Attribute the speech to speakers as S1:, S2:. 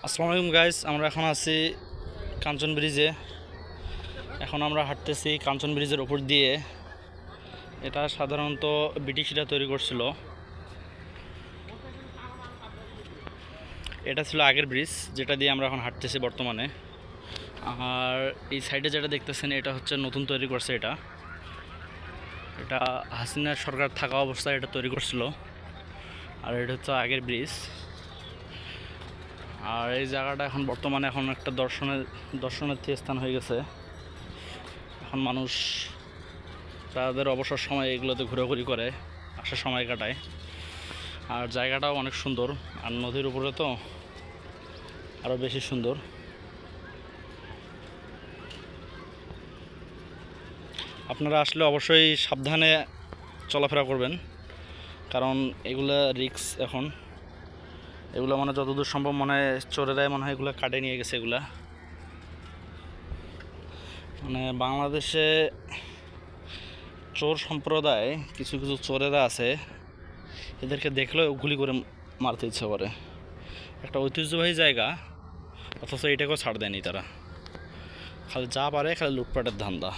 S1: আসসালামু আলাইকুম গাইস, আমরা এখন আছি কাঞ্চন ব্রিজে। এখন আমরা হাঁটতেছি কাঞ্চন ব্রিজের ওপর দিয়ে। এটা সাধারণত ব্রিটিশরা তৈরি করছিল। এটা ছিল আগের ব্রিজ, যেটা দিয়ে আমরা এখন হাঁটতেছি বর্তমানে। আর এই সাইডে যেটা দেখতেছেন, এটা হচ্ছে নতুন তৈরি করছে। এটা এটা হাসিনা সরকার থাকা অবস্থায় এটা তৈরি করছিল। আর এটা হচ্ছে আগের ব্রিজ। আর এই জায়গাটা এখন বর্তমানে একটা দর্শনার্থী স্থান হয়ে গেছে। এখন মানুষ তাদের অবসর সময় এগুলোতে ঘোরাঘুরি করে, আসার সময় কাটায়। আর জায়গাটাও অনেক সুন্দর, আর নদীর উপরে তো আরও বেশি সুন্দর। আপনারা আসলে অবশ্যই সাবধানে চলাফেরা করবেন, কারণ এগুলা রিস্ক। এখন এগুলো যতদূর সম্ভব চোরেরাই এগুলো কাটে নিয়ে গেছে। এগুলা বাংলাদেশে চোর সম্প্রদায় কিছু কিছু চোরেরা আছে, এদেরকে দেখলেও গুলি করে মারতে ইচ্ছে করে। একটা ঐতিহ্যবাহী জায়গা, অথচ এটাকেও ছাড় দেয়নি তারা। খালি যা পারে খালি লুটপাটের ধান্দা।